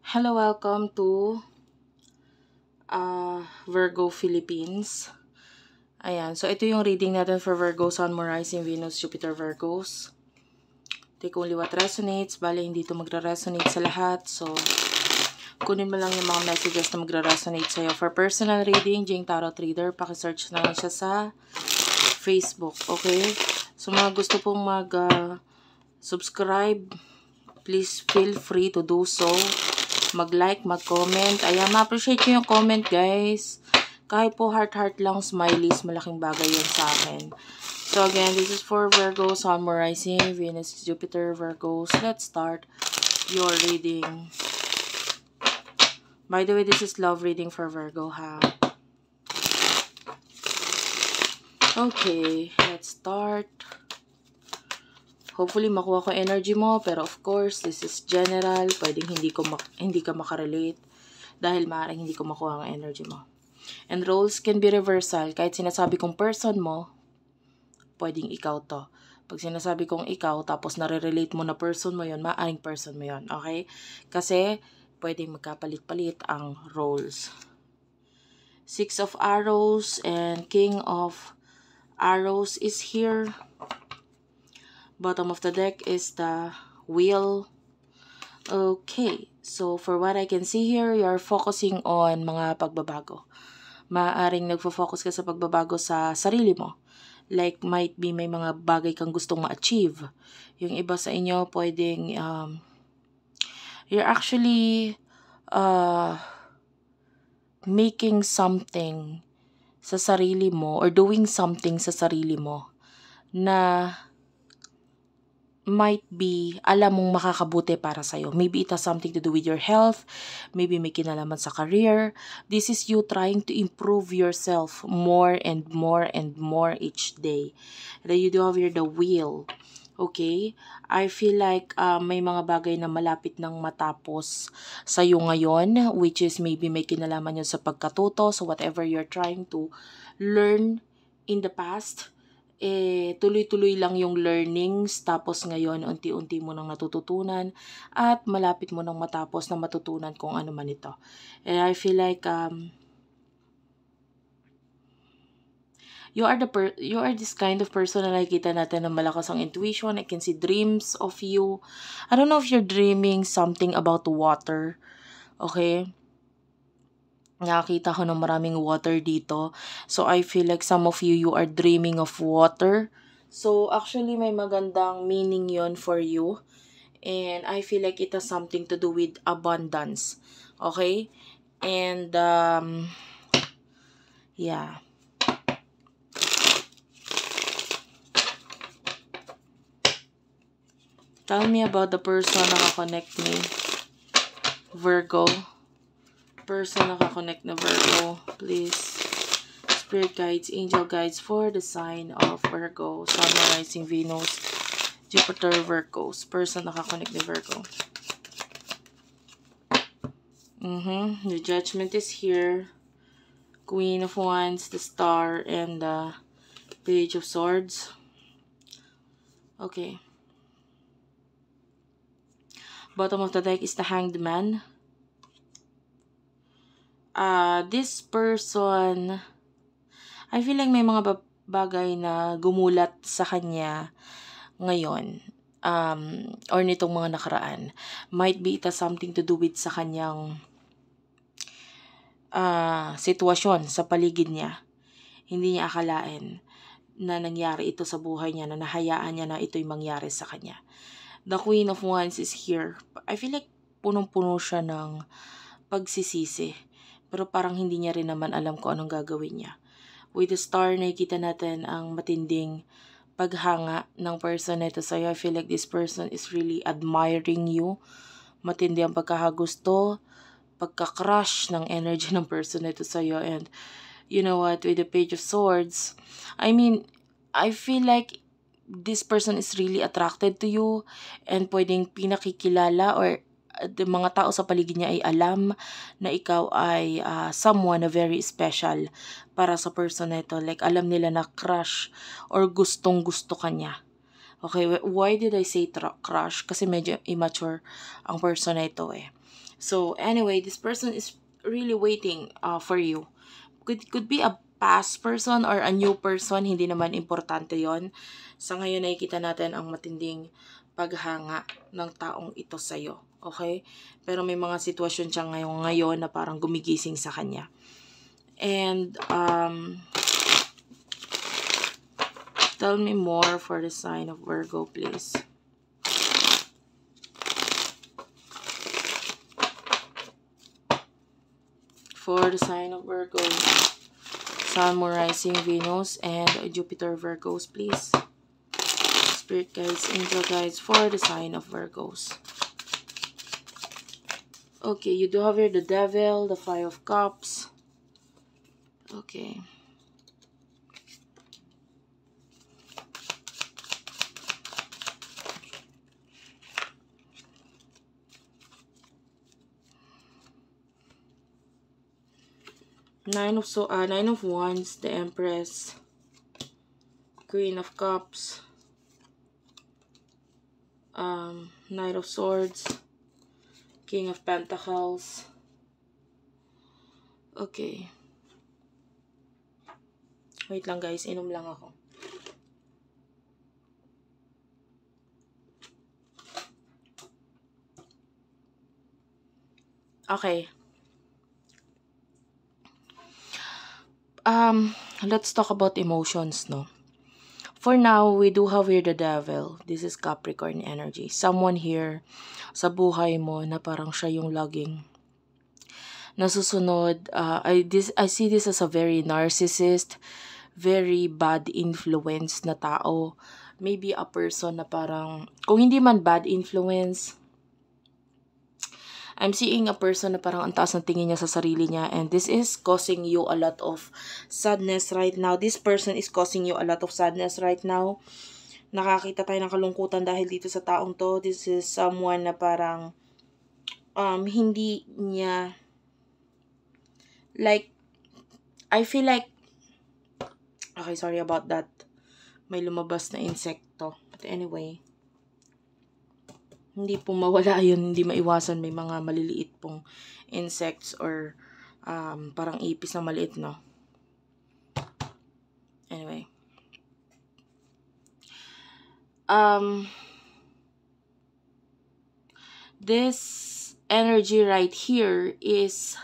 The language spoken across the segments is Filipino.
Hello, welcome to Virgo Philippines. Ayan, so ito yung reading natin for Virgo, Sun, Moon, Rising, Venus, Jupiter, Virgos. Take only what resonates. Bale, hindi ito magre-resonate sa lahat. So, kunin mo lang yung mga messages na magre-resonate sa'yo. For personal reading, Jing Tarot Reader, pakisearch na lang siya sa Facebook. Okay? So, mga gusto pong mag-subscribe, please feel free to do so. Mag-like, mag-comment. Ayan, ma-appreciate ko yung comment, guys. Kahit po heart-heart lang, smileys, malaking bagay yun sa akin. So, again, this is for Virgo, Sun, Moon, Rising, Venus, Jupiter, Virgos. Let's start your reading. By the way, this is love reading for Virgo, ha? Okay, let's start. Hopefully, makuha ko energy mo. Pero of course, this is general. Pwedeng hindi ka makarelate. Dahil maaaring hindi ko makuha ang energy mo. And roles can be reversal. Kahit sinasabi kong person mo, pwedeng ikaw to. Pag sinasabi kong ikaw, tapos nare-relate mo na person mo yun, maaaring person mo yun. Okay? Kasi, pwedeng magkapalit-palit ang roles. Six of Arrows and King of Arrows is here. Bottom of the deck is the Wheel. Okay, so for what I can see here, you're focusing on mga pagbabago. Maaring nagfo-focus ka sa pagbabago sa sarili mo. Like, might be may mga bagay kang gustong ma-achieve. Yung iba sa inyo, pwedeng, you're actually making something sa sarili mo or doing something sa sarili mo na might be, alam mong makakabuti para sa'yo. Maybe it has something to do with your health. Maybe may kinalaman sa career. This is you trying to improve yourself more and more and more each day. And then you do have here the Wheel. Okay? I feel like may mga bagay na malapit nang matapos sa'yo ngayon, which is maybe may kinalaman yun sa pagkatuto. So whatever you're trying to learn in the past, tuloy-tuloy lang yung learnings, tapos ngayon unti-unti mo nang natututunan at malapit mo nang matapos na matutunan kung ano man ito. And I feel like you are this kind of person na nakikita natin na malakas ang intuition. I can see dreams of you. I don't know if you're dreaming something about water. Okay? Nakakita ko ng maraming water dito. So, I feel like some of you are dreaming of water. So, actually, may magandang meaning yon for you. And I feel like it has something to do with abundance. Okay? And, yeah. Tell me about the person nakakonect me. Virgo. Person nakakonect na Virgo, please. Spirit guides, angel guides for the sign of Virgo, Sun, Rising, Venus, Jupiter, Virgos. Person nakakonect na Virgo. The Judgment is here. Queen of Wands, the Star, and the Page of Swords. Okay. Bottom of the deck is the Hanged Man. This person, I feel like may mga bagay na gumulat sa kanya ngayon, or nitong mga nakaraan. Might be it has something to do with sa kanyang sitwasyon sa paligid niya. Hindi niya akalain na nangyari ito sa buhay niya, na nahayaan niya na ito'y mangyari sa kanya. The Queen of Wands is here. I feel like punong-puno siya ng pagsisisi. Pero parang hindi niya rin naman alam kung anong gagawin niya. With the Star, nakikita natin ang matinding paghanga ng person na ito sa'yo. I feel like this person is really admiring you. Matindi ang pagkakagusto, pagka-crush ng energy ng person na ito sa'yo. And you know what, with the Page of Swords, I mean, I feel like this person is really attracted to you and pwedeng pinakikilala or the mga tao sa paligid niya ay alam na ikaw ay someone na very special para sa person na ito. Like, alam nila na crush or gustong-gusto ka niya. Okay, why did I say crush? Kasi medyo immature ang person na ito eh. So, anyway, this person is really waiting for you. Could be a past person or a new person, hindi naman importante yon. Sa ngayon, nakikita natin ang matinding paghanga ng taong ito sa'yo. Okay? Pero may mga sitwasyon siya ngayon na parang gumigising sa kanya. And, tell me more for the sign of Virgo, please. For the sign of Virgo, Sun, Moon, Rising, Venus, and Jupiter Virgos, please. Spirit guides, angel guides for the sign of Virgos. Okay, you do have here the Devil, the Five of Cups. Okay. Nine of Wands, the Empress, Queen of Cups, Knight of Swords, King of Pentacles. Okay. Wait lang guys, inom lang ako. Okay. Let's talk about emotions, no? For now, we do have here the Devil. This is Capricorn energy. Someone here sa buhay mo na parang siya yung laging nasusunod. I see this as a very narcissist, very bad influence na tao. Maybe a person na parang, kung hindi man bad influence, I'm seeing a person na parang ang taas ng tingin niya sa sarili niya, and this is causing you a lot of sadness right now. This person is causing you a lot of sadness right now. Nakakita tayo ng kalungkutan dahil dito sa taong to. This is someone na parang hindi niya like, I feel like, okay, sorry about that. May lumabas na insekto. But anyway, hindi po mawala yun, hindi maiwasan, may mga maliliit pong insects or parang ipis na maliit, no? Anyway. This energy right here is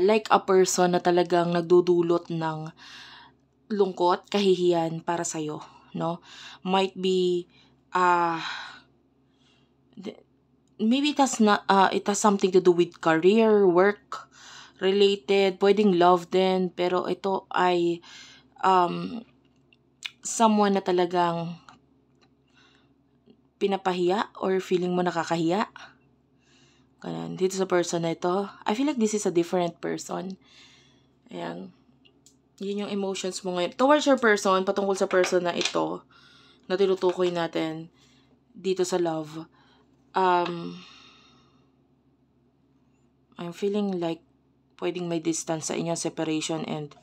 like a person na talagang nagdudulot ng lungkot, kahihiyan para sa'yo, no? Might be, maybe it has something to do with career, work related, pwedeng love din, pero ito ay someone na talagang pinapahiya or feeling mo nakakahiya. Ganun. Dito sa person na ito, I feel like this is a different person. Ayan. Yun yung emotions mo ngayon. Towards your person, patungkol sa person na ito, na tinutukoy natin dito sa love. I'm feeling like pwedeng may distance sa inyo, separation, and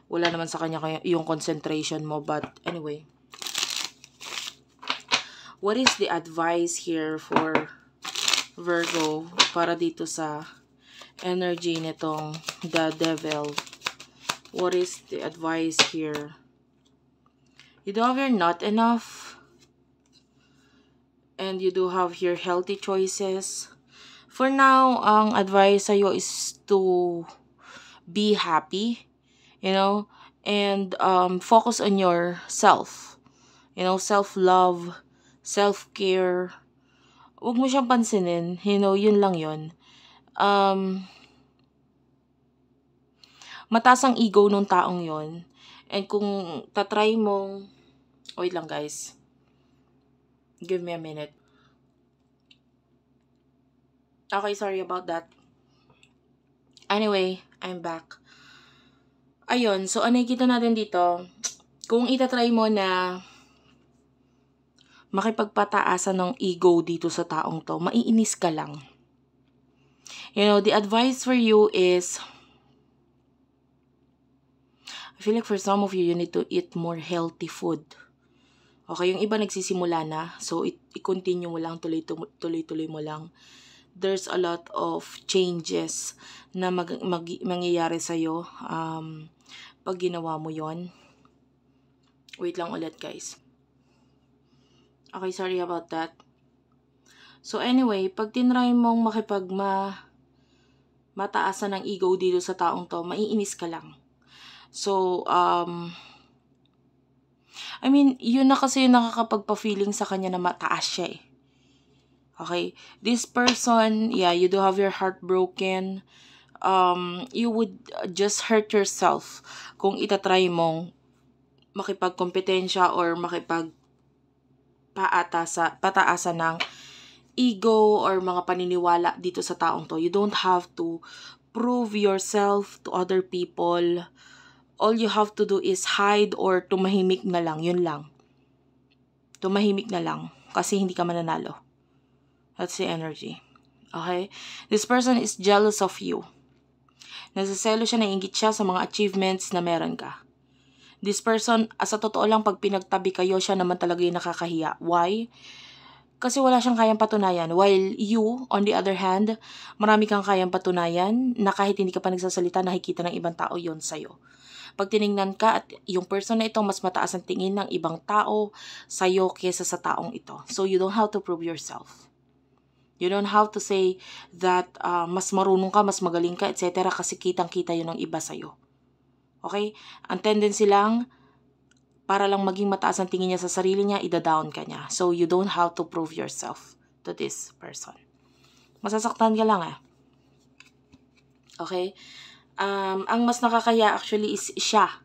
wala naman sa kanya yung concentration mo. But anyway, what is the advice here for Virgo para dito sa energy nitong the Devil? What is the advice here? You do have here not enough. And you do have here healthy choices. For now, ang advice sa'yo is to be happy, you know, and focus on yourself. You know, self-love, self-care. Huwag mo siyang pansinin, you know, yun lang yun. Mataas ang ego nung taong yun. And kung tatry mong, wait lang guys. Give me a minute. Okay, sorry about that. Anyway, I'm back. Ayun, so ano nakikita natin dito? Kung itatry mo na makipagpataasan ng ego dito sa taong to, maiinis ka lang. You know, the advice for you is, I feel like for some of you, you need to eat more healthy food. Okay, yung iba nagsisimula na. So, i-continue mo lang, tuloy-tuloy mo lang. There's a lot of changes na mangyayari sa'yo pag ginawa mo yon. Wait lang ulit, guys. Okay, sorry about that. So, anyway, pag tinry mong mataasan ng ego dito sa taong to, maiinis ka lang. So, I mean, yun na kasi yung nakakapagpa-feeling sa kanya na mataas siya eh. Okay? This person, yeah, you do have your heart broken. You would just hurt yourself kung itatry mong makipagkompetensya or pataasan ng ego or mga paniniwala dito sa taong to. You don't have to prove yourself to other people. All you have to do is hide or tumahimik na lang. Yun lang. Tumahimik na lang. Kasi hindi ka mananalo. That's the energy. Okay? This person is jealous of you. Nasaselo siya, naiingit siya sa mga achievements na meron ka. This person, sa totoo lang, pag pinagtabi kayo, siya naman talaga yung nakakahiya. Why? Kasi wala siyang kayang patunayan. While you, on the other hand, marami kang kayang patunayan na kahit hindi ka pa nagsasalita, nakikita ng ibang tao yon sa'yo. Pag tinignan ka at yung person na ito, mas mataas ang tingin ng ibang tao sa'yo kesa sa taong ito. So, you don't have to prove yourself. You don't have to say that mas marunong ka, mas magaling ka, etc. Kasi kitang-kita yun ng iba sa'yo. Okay? Ang tendency lang, para lang maging mataas ang tingin niya sa sarili niya, ida-down ka niya. So, you don't have to prove yourself to this person. Masasaktan ka lang Okay? Ang mas nakakahiya actually is siya.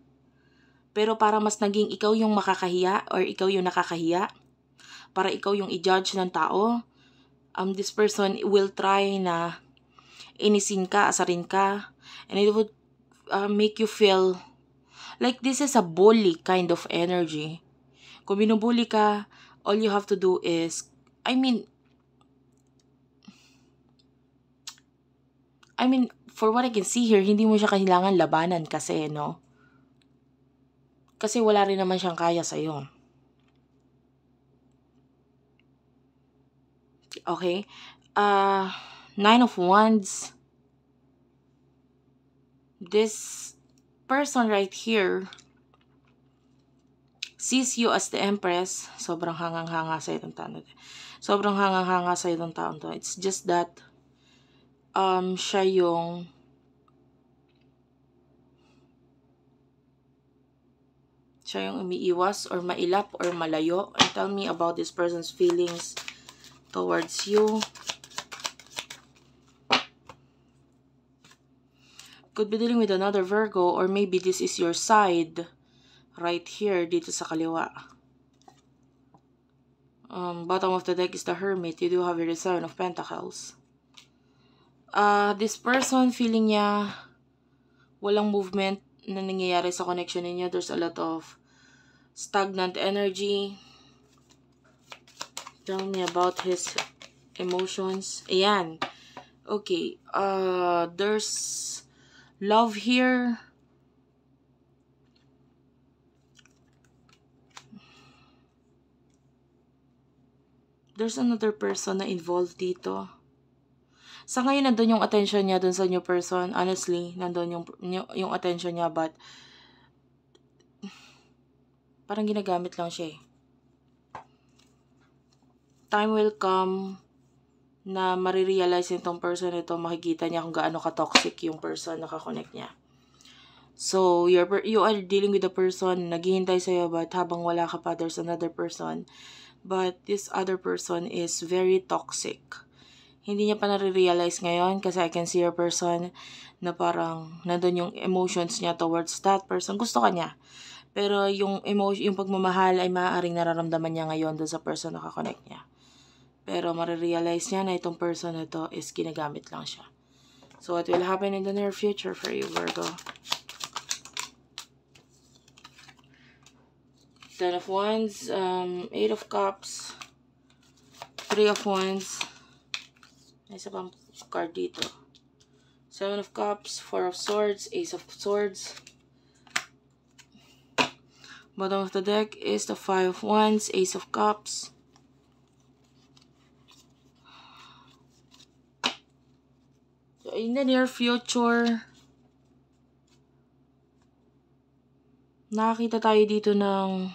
Pero para mas naging ikaw yung makakahiya or ikaw yung nakakahiya, para ikaw yung i-judge ng tao, this person will try na inisin ka, asarin ka, and it would make you feel like this is a bully kind of energy. Kung binubully ka, all you have to do is, I mean, for what I can see here, hindi mo siya kailangan labanan kasi, no? Kasi wala rin naman siyang kaya sa'yo. Okay? 9 of Wands. This person right here sees you as the Empress. Sobrang hangang-hanga sa itong taon. Sobrang hangang-hanga sa itong taon to. It's just that siya yung umiiwas or mailap or malayo. And tell me about this person's feelings towards you. Could be dealing with another Virgo, or maybe this is your side right here dito sa kaliwa. Bottom of the deck is the Hermit. You do have your 7 of Pentacles. This person, feeling niya walang movement na nangyayari sa connection ninyo. There's a lot of stagnant energy. Tell me about his emotions. Ayan. Okay. There's love here. There's another person na involved dito. Sa ngayon, nandun yung attention niya dun sa new person. Honestly, nandun yung attention niya, but parang ginagamit lang siya eh. Time will come na marirealize nitong person ito, makikita niya kung gaano ka-toxic yung person na kakonect niya. So, you are dealing with a person, naghihintay sa'yo, but habang wala ka pa, there's another person. But this other person is very toxic. Hindi niya pa nare-realize ngayon kasi I can see your person na parang nandun yung emotions niya towards that person. Gusto ka niya. Pero yung pagmamahal ay maaaring nararamdaman niya ngayon doon sa person na kakonect niya. Pero marirealize niya na itong person na ito is ginagamit lang siya. So, what will happen in the near future for you, Virgo? 10 of Wands, 8 of Cups, 3 of Wands, may isa pang card dito, 7 of Cups, 4 of Swords, Ace of Swords, Bottom of the deck is the Five of Wands, Ace of Cups. So in the near future, nakakita tayo dito ng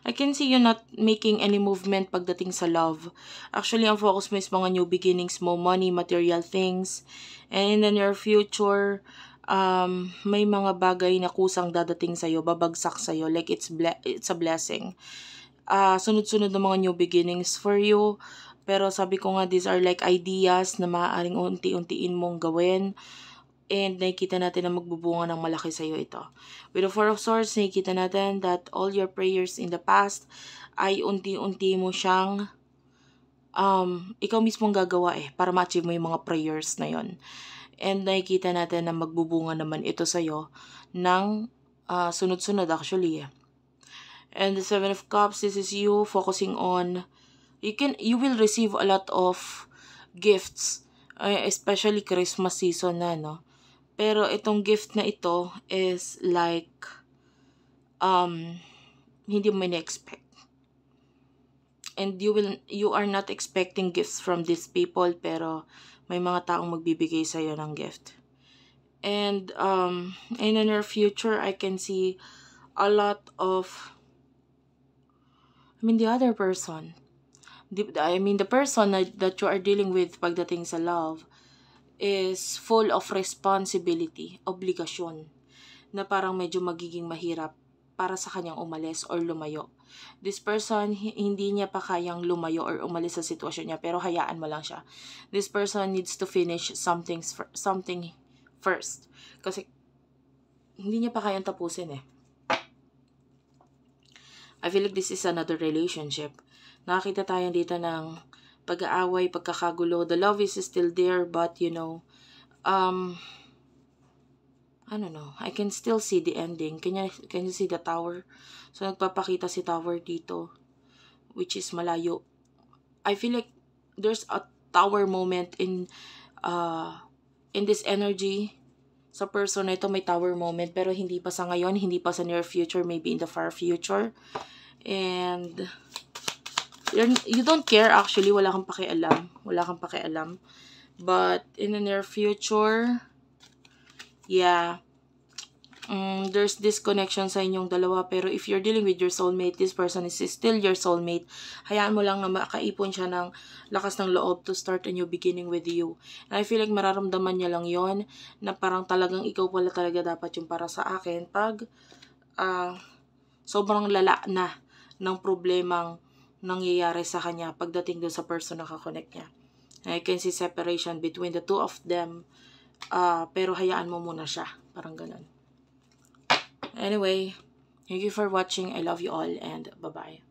I can see you not making any movement pagdating sa love. Actually, ang focus mo is mga new beginnings mo, money, material things. And in the near future, may mga bagay na kusang dadating sa'yo, babagsak sa'yo. Like, it's a blessing. Sunod-sunod na mga new beginnings for you. Pero sabi ko nga, these are like ideas na maaaring unti-untiin mong gawin. And nakikita natin na magbubunga ng malaki sa'yo ito. With the Four of Swords, nakikita natin that all your prayers in the past ay unti-unti mo siyang ikaw mismong gagawa para ma-achieve mo yung mga prayers na yon. And nakikita natin na magbubunga naman ito sa'yo ng sunod-sunod actually. And the Seven of Cups, this is you focusing on, you will receive a lot of gifts, especially Christmas season na, no? Pero itong gift na ito is like, hindi mo na-expect. And you are not expecting gifts from these people, pero may mga taong magbibigay sa'yo ng gift. And in the near future, I can see a lot of, the other person. The person that you are dealing with pagdating sa love is full of responsibility, obligasyon, na parang medyo magiging mahirap para sa kanyang umalis or lumayo. This person, hindi niya pa kayang lumayo or umalis sa sitwasyon niya, pero hayaan mo lang siya. This person needs to finish something first. Kasi hindi niya pa kayang tapusin I feel like this is another relationship. Nakakita tayo dito ng pag-aaway, pagkakagulo. The love is still there, but I don't know. I can still see the ending. Can you see the tower? So, nagpapakita si tower dito, which is malayo. I feel like there's a tower moment in this energy. Sa person na ito, may tower moment, pero hindi pa sa ngayon, hindi pa sa near future, maybe in the far future. And you don't care actually, wala kang pakialam. But in the near future, there's this connection sa inyong dalawa. Pero if you're dealing with your soulmate, this person is still your soulmate. Hayaan mo lang na makaipon siya ng lakas ng loob to start a new beginning with you. And I feel like mararamdaman niya lang yon na parang talagang ikaw pala talaga dapat yung para sa akin pag sobrang lala na ng problemang nangyayari sa kanya pagdating doon sa person na kakonect niya. I can see separation between the two of them, pero hayaan mo muna siya. Parang ganun. Anyway, thank you for watching. I love you all and bye-bye.